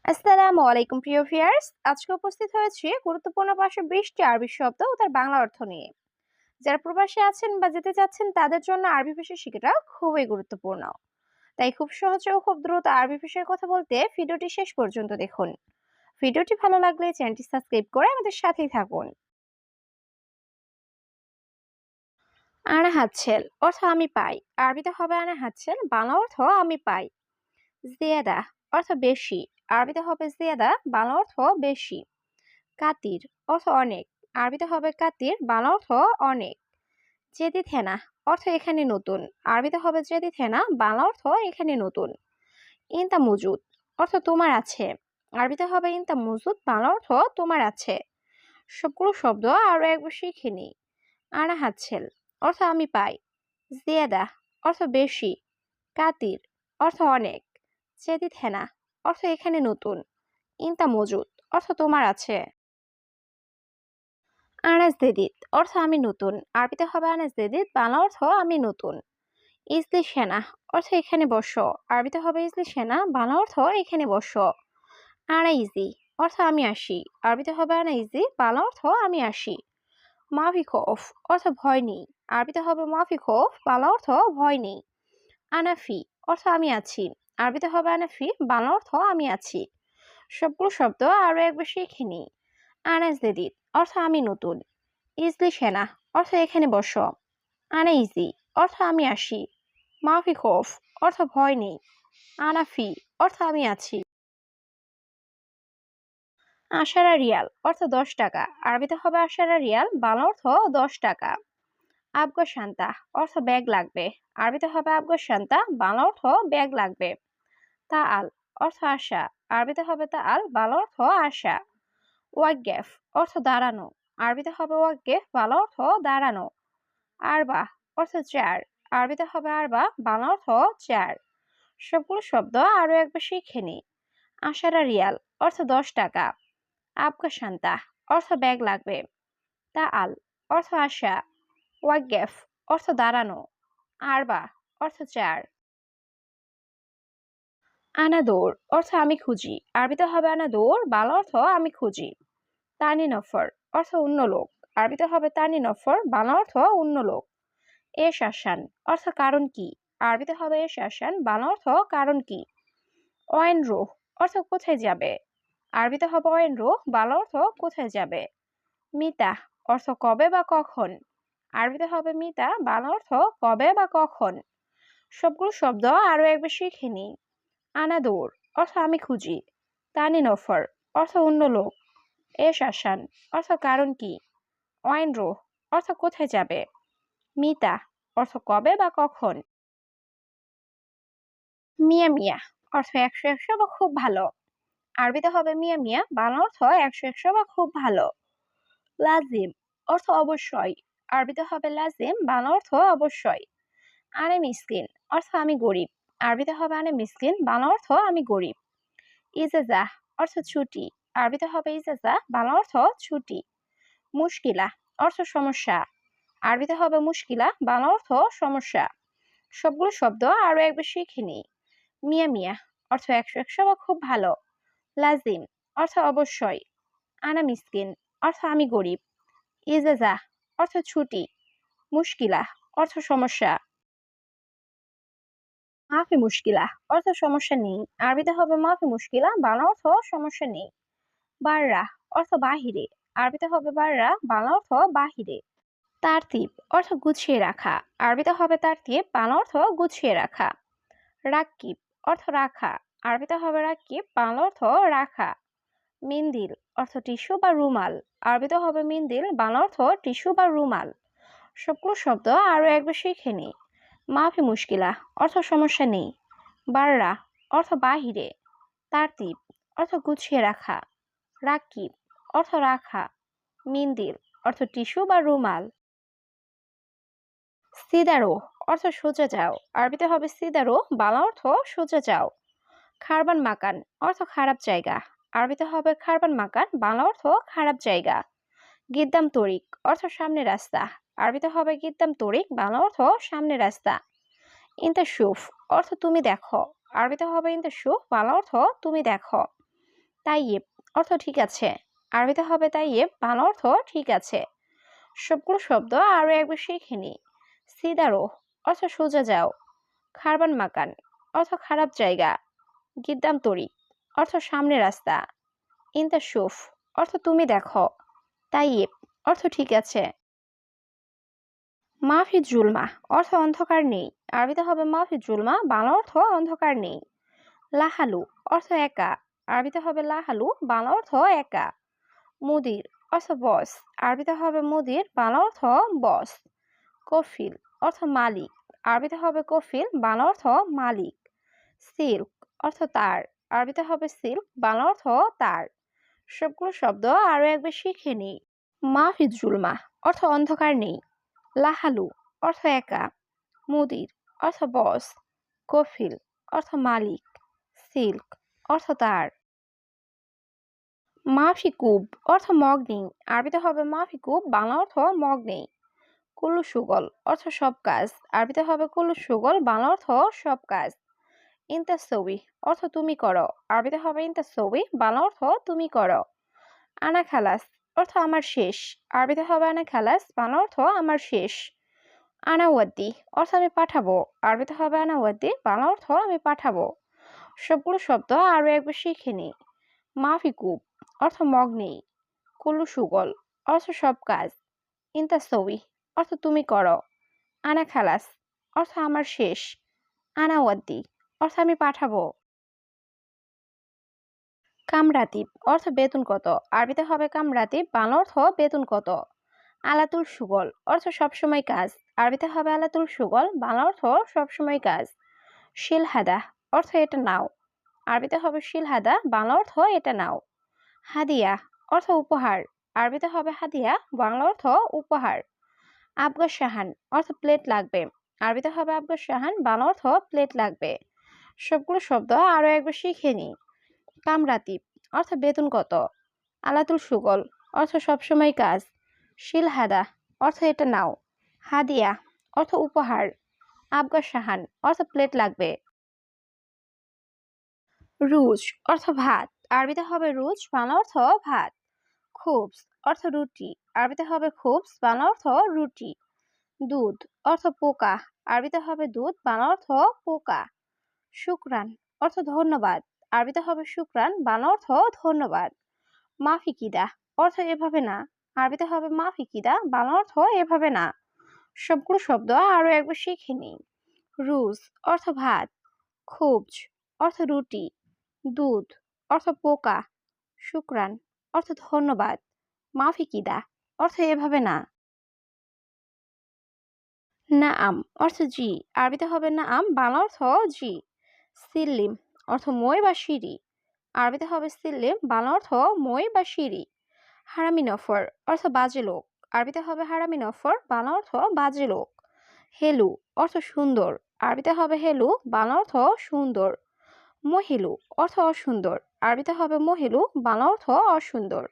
আসসালামু আলাইকুম প্রিয় ভিউয়ার্স, আজকে উপস্থিত হয়েছি গুরুত্বপূর্ণ 520টি আরবি শব্দ ও তার বাংলা অর্থ নিয়ে। যারা প্রবাসে আছেন বা যেতে চাচ্ছেন তাদের জন্য আরবি ভাষা শেখাটা খুবই গুরুত্বপূর্ণ। তাই খুব সহজে ও খুব দ্রুত আরবি ভাষায় কথা বলতে ভিডিওটি শেষ পর্যন্ত দেখুন। ভিডিওটি ভালো লাগলে চ্যানেলটি সাবস্ক্রাইব করে আমাদের সাথেই থাকুন। আনা হাতছেল অর্থ আমি পাই। আরবিতে হবে আনা হাতছেল, বাংলা অর্থ আমি পাই। জিয়াদা অর্থ বেশি। আরবিতে হবে জিয়াদা, বাংলা অর্থ বেশি। কাতির অর্থ অনেক। আরবিতে হবে কাতির, বাংলা অর্থ অনেক। জেদি থেনা অর্থ এখানে নতুন। আরবিতে হবে জেদি থেনা, বাংলা অর্থ এখানে নতুন। ইনতা মজুদ অর্থ তোমার আছে। আরবিতে হবে ইনতা মজুদ, বাংলা অর্থ তোমার আছে। সবগুলো শব্দ আরো একবার শিখে নিই। আনা হাতছেল অর্থ আমি পাই। জিয়াদা অর্থ বেশি। কাতির অর্থ অনেক। জেদি থেনা অর্থ এখানে নতুন। ইনতা মজুদ অর্থ তোমার আছে। আনাজ জেদিদ অর্থ আমি নতুন। আরবিতে হবে আনাজ জেদিদ, বাংলা অর্থ আমি নতুন। ইজলি সেনা অর্থ এখানে বসো। আরবিতে হবে ইজলি সেনা, বাংলা অর্থ এখানে বসো। আনা ইজি অর্থ আমি আসি। আরবিতে হবে আনা ইজি, বাংলা অর্থ আমি আসি। মাফি খৌফ অর্থ ভয় নেই। আরবিতে হবে মাফি খৌফ, বাংলা অর্থ ভয় নেই। আনাফি অর্থ আমি আছি। আরবিতে হবে আনাফি, বাংলা অর্থ আমি আছি। সবগুলো শব্দ আরো একবার শিখে নিই। আনাজ জেদিদ অর্থ আমি নতুন। ইজলি সেনা অর্থ এখানে বসো। আনা ইজি অর্থ আমি আসি। মাফি খৌফ অর্থ ভয় নেই। আনাফি অর্থ আমি আছি। আশারা রিয়াল অর্থ 10 টাকা। আরবিতে হবে আশারা রিয়াল, বাংলা অর্থ 10 টাকা। আবগো শান্তা অর্থ ব্যাগ লাগবে। আরবিতে হবে আবগো শান্তা, বাংলা অর্থ ব্যাগ লাগবে। তা আল অর্থ আশা। আরবিতে হবে তা আল, বাংলা অর্থ আশা। ওয়াকগেফ অর্থ দাঁড়ানো। আরবিতে হবে ওয়াকগেফ, বাংলা অর্থ দাঁড়ানো। আরবা অর্থ চার। আরবিতে হবে আরবা, বাংলা অর্থ চার। সবগুলো শব্দ আরো একবার শিখে নিই। আশারা রিয়াল অর্থ 10 টাকা। আবগা শান্তা অর্থ ব্যাগ লাগবে। তা আল অর্থ আশা। ওয়াকগেফ অর্থ দাঁড়ানো। আরবা অর্থ চার। আনাদোর অর্থ আমি খুঁজি। আরবিতে হবে আনাদোর, বাংলা অর্থ আমি খুঁজি। তানি নফর অর্থ অন্য লোক। আরবিতে হবে তানি নফর, বাংলা অর্থ অন্য লোক। এস আসান অর্থ কারণ কি। আরবিতে হবে এস আসান, বাংলা অর্থ কারণ কি। অয়েন রোহ অর্থ কোথায় যাবে। আরবিতে হবে অয়েন রোহ, বাংলা অর্থ কোথায় যাবে। মিতা অর্থ কবে বা কখন। আরবিতে হবে মিতা, বাংলা অর্থ কবে বা কখন। সবগুলো শব্দ আরো একবার শিখে নিই। আনাদোর অর্থ আমি খুঁজি। তানি নফর অর্থ অন্য লোক। এস আসান অর্থ কারণ কি। অয়েন রোহ অর্থ কোথায় যাবে। মিতা অর্থ কবে বা কখন। মিয়া মিয়া অর্থ 100-100 বা খুব ভালো। আরবিতে হবে মিয়া মিয়া, বাংলা অর্থ 100-100 বা খুব ভালো। লাজিম অর্থ অবশ্যই। আরবিতে হবে লাজিম, বাংলা অর্থ অবশ্যই। আনে মিসকিন অর্থ আমি গরিব। আরবিতে হবে আনে মিসকিন, বাংলা অর্থ আমি গরিব। ইজাজা অর্থ ছুটি। আরবিতে হবে ইজাজা, বাংলা অর্থ ছুটি। মুশকিলা অর্থ সমস্যা। আরবিতে হবে মুশকিলা, বাংলা অর্থ সমস্যা। সবগুলো শব্দ আরো একবার শিখে নিই। মিয়া মিয়া অর্থ 100-100 বা খুব ভালো। লাজিম অর্থ অবশ্যই। আনা মিসকিন অর্থ আমি গরিব। ইজাজা অর্থ ছুটি। মুশকিলা অর্থ সমস্যা। মাফি মুশকিলা অর্থ সমস্যা নেই। আরবিতে হবে মাফি মুশকিলা, বাংলা অর্থ সমস্যা নেই। বাররা অর্থ বাহিরে। আরবিতে হবে বাররা, বাংলা অর্থ বাহিরে। তারতিব অর্থ গুছিয়ে রাখা। আরবিতে হবে তারতিব, বাংলা অর্থ গুছিয়ে রাখা। রাকিব অর্থ রাখা। আরবিতে হবে রাকিব, বাংলা অর্থ রাখা। মিন্দিল অর্থ টিস্যু বা রুমাল। আরবিতে হবে মিন্দিল, বাংলা অর্থ টিস্যু বা রুমাল। সবগুলো শব্দ আরো একবার শিখে নিই। মাফি মুশকিলা অর্থ সমস্যা নেই। বাররা অর্থ বাহিরে। তারতিব অর্থ গুছিয়ে রাখা। রাকিব অর্থ রাখা। মিন্দিল অর্থ টিস্যু বা রুমাল। সিদারো অর্থ সোজা যাও। আরবিতে হবে সিদারো, বাংলা অর্থ সোজা যাও। খারবান মাকান অর্থ খারাপ জায়গা। আরবিতে হবে খারবান মাকান, বাংলা অর্থ খারাপ জায়গা। গিদ্দাম তরিক অর্থ সামনে রাস্তা। আরবিতে হবে গিদ্দাম তরিক, বাংলা অর্থ সামনে রাস্তা। ইনতা শুফ অর্থ তুমি দেখো। আরবিতে হবে ইনতা শুফ, বাংলা অর্থ তুমি দেখো। তাইয়েব অর্থ ঠিক আছে। আরবিতে হবে তাইয়েব, বাংলা অর্থ ঠিক আছে। সবগুলো শব্দ আরো একবার শিখে নি। সিদারো অর্থ সোজা যাও। খারবান মাকান অর্থ খারাপ জায়গা। গিদ্দাম তরি অর্থ সামনে রাস্তা। ইনতা শুফ অর্থ তুমি দেখো। তাইয়েব অর্থ ঠিক আছে। মাফি জুলমা অর্থ অন্ধকার নেই। আরবিতে হবে মাফি জুলমা, বাংলা অর্থ অন্ধকার নেই। লাহালু অর্থ একা। আরবিতে হবে লাহালু, বাংলা অর্থ একা। মুদির অর্থ বস। আরবিতে হবে মুদির, বাংলা অর্থ বস। কফিল অর্থ মালিক। আরবিতে হবে কফিল, বাংলা অর্থ মালিক। সিল্ক অর্থ তার। আরবিতে হবে সিল্ক, বাংলা অর্থ তার। সবগুলো শব্দ আরো একবার শিখে নিই। মাহফিজ জুলমা অর্থ অন্ধকার নেই। লাহালু অর্থ একা। মুদির অর্থ বস। কফিল অর্থ মালিক। সিল্ক অর্থ তার। মাফি কুব অর্থ মগ নেই। আরবিতে হবে মাফি কুব, বাংলা অর্থ মগ নেই। কুল্লু সুগল অর্থ সব কাজ। আরবিতে হবে কুল্লু সুগল, বাংলা অর্থ সব কাজ। ইনতা সবি অর্থ তুমি করো। আরবিতে হবে ইনতা সবি, বাংলা অর্থ তুমি করো। আনা খালাস অর্থ আমার শেষ। আরবিতে হবে আনা খালাস, বাংলা অর্থ আমার শেষ। আনা ওয়াদ্দি অর্থ আমি পাঠাবো। আরবিতে হবে আনা ওয়াদ্দি, বাংলা অর্থ আমি পাঠাবো। সবগুলো শব্দ আরো একবার শিখে নি। মাফি কুব অর্থ মগ নেই। কুল্লু সুগল অর্থ সব কাজ। ইনতা সবি অর্থ তুমি করো। আনা খালাস অর্থ আমার শেষ। আনা ওয়াদ্দি অর্থ আমি পাঠাবো। কামরাতিব অর্থ বেতন কত। আরবিতে হবে কামরাতিব, বাংলা অর্থ বেতন কত। আলাতুল সুগল অর্থ সবসময় কাজ। আরবিতে হবে আলাতুল সুগল, বাংলা অর্থ সবসময় কাজ। শিলহাদা অর্থ এটা নাও। আরবিতে হবে শিলহাদা, বাংলা অর্থ এটা নাও। হাদিয়া অর্থ উপহার। আরবিতে হবে হাদিয়া, বাংলা অর্থ উপহার। আবগা শাহান অর্থ প্লেট লাগবে। আরবিতে হবে আবগা শাহান, বাংলা অর্থ প্লেট লাগবে। সবগুলো শব্দ আরো একবার শিখে নি। কামরাতিব অর্থ বেতন কত। আলাতুল সুগল অর্থ সবসময় কাজ। শিলহাদা অর্থ এটা নাও। হাদিয়া অর্থ উপহার। আবগা শাহান অর্থ প্লেট লাগবে। রুজ অর্থ ভাত। আরবিতে হবে রুজ, বাংলা অর্থ ভাত। খুবস অর্থ রুটি। আরবিতে হবে খুবস, বাংলা অর্থ রুটি। দুধ অর্থ পোকা। আরবিতে হবে দুধ, বাংলা অর্থ পোকা। শুক্রান অর্থ ধন্যবাদ। আরবিতে হবে শুক্রান, বাংলা অর্থ ধন্যবাদ। মাফিকিদা অর্থ এভাবে না। আরবিতে হবে মাফিকিদা, বাংলা অর্থ এভাবে না। সবগুলো শব্দ আরো একবার শিখে নিই। রুজ অর্থ ভাত। খুবজ অর্থ রুটি। দুধ অর্থ পোকা। শুক্রান অর্থ ধন্যবাদ। মাফিকিদা অর্থ এভাবে না। নাআম অর্থ জি। আরবিতে হবে নাআম, বাংলা অর্থ জি। সিল্লিম অর্থ মই বা সিঁড়ি। আরবিতে হবে সিল্লিম, বাংলা অর্থ মই বা সিঁড়ি। হারামি নফর অর্থ বাজে লোক। আরবিতে হবে হারামি নফর, বাংলা অর্থ বাজে লোক। হেলু অর্থ সুন্দর। আরবিতে হবে হেলু, বাংলা অর্থ সুন্দর। মহিলু অর্থ অসুন্দর। আরবিতে হবে মহিলু, বাংলা অর্থ অসুন্দর।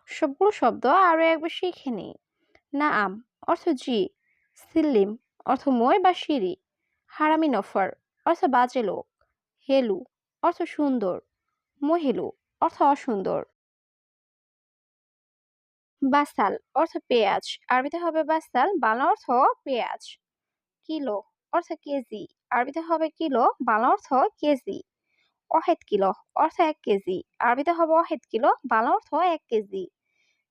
সবগুলো শব্দ আরো একবার শিখে নিই। নাআম অর্থ জি। সিল্লিম অর্থ মই বা সিঁড়ি। হারামি নফর অর্থ বাজে লোক। হেলু অর্থ সুন্দর। মহিলু অর্থ অসুন্দর। বাসাল অর্থ পেঁয়াজ। আরবিতে হবে বাসাল, বাংলা অর্থ পেঁয়াজ। কিলো অর্থ কেজি। আরবিতে হবে কিলো, বাংলা অর্থ কেজি। ওয়াহেদ কিলো অর্থ 1 কেজি। আরবিতে হবে ওয়াহেদ কিলো, বাংলা অর্থ 1 কেজি।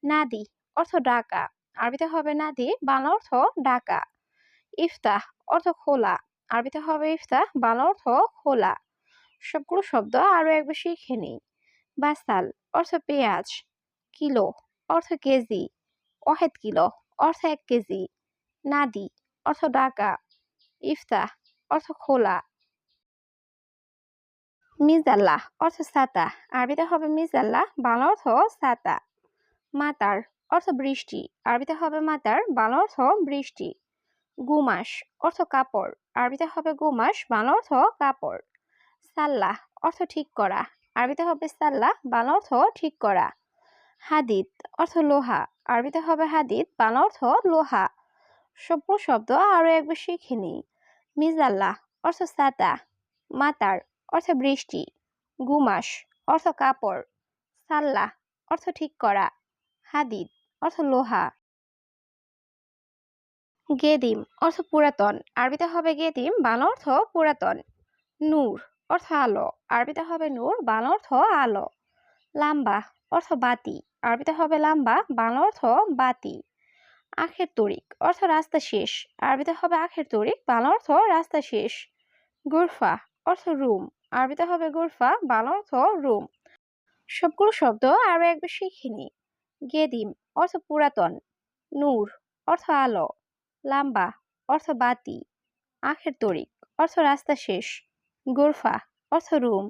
নাদি অর্থ ডাকা। আরবিতে হবে নাদি, বাংলা অর্থ ডাকা। ইফতাহ অর্থ খোলা। আরবিতে হবে ইফতাহ, বাংলা অর্থ খোলা। সবগুলো শব্দ আরো একবার শিখে নিই। বাসাল অর্থ পেঁয়াজ। কিলো অর্থ কেজি। ওয়াহেদ কিলো অর্থ 1 কেজি। নাদি অর্থ ডাকা। ইফতাহ অর্থ খোলা। মিজাল্লাহ অর্থ ছাতা। আরবিতে হবে মিজাল্লাহ, বাংলা অর্থ ছাতা। মাতার অর্থ বৃষ্টি। আরবিতে হবে মাতার, বাংলা অর্থ বৃষ্টি। গুমাস অর্থ কাপড়। আরবিতে হবে গুমাস, বাংলা অর্থ কাপড়। সাল্লাহ অর্থ ঠিক করা। আরবিতে হবে সাল্লাহ, বাংলা অর্থ ঠিক করা। হাদিদ অর্থ লোহা। আরবিতে হবে হাদিদ, বাংলা অর্থ লোহা। সবগুলো শব্দ আরো একবার শিখে নিই। মিজাল্লাহ অর্থ ছাতা। মাতার অর্থ বৃষ্টি। গুমাস অর্থ কাপড়। সাল্লাহ অর্থ ঠিক করা, হাদিদ অর্থ লোহা, গেদিম অর্থ পুরাতন, আরবিতে হবে গেদিম, বাংলা অর্থ পুরাতন, নূর অর্থ আলো, আরবিতে হবে নূর, বাংলা অর্থ আলো, লাম্বা অর্থ বাতি, আরবিতে হবে লাম্বা, বাংলা অর্থ বাতি, আখের তরিক অর্থ রাস্তা শেষ, আরবিতে হবে আখের তরিক, বাংলা অর্থ রাস্তা শেষ, গুরফা অর্থ রুম, আরবিতে হবে গুরফা, বাংলা অর্থ রুম। সবগুলো শব্দ আরো একবার শিখে নিই। গেদিম অর্থ পুরাতন, নূর অর্থ আলো, লাম্বা অর্থ বাতি, আখের তরিক অর্থ রাস্তা শেষ, গুরফা অর্থ রুম।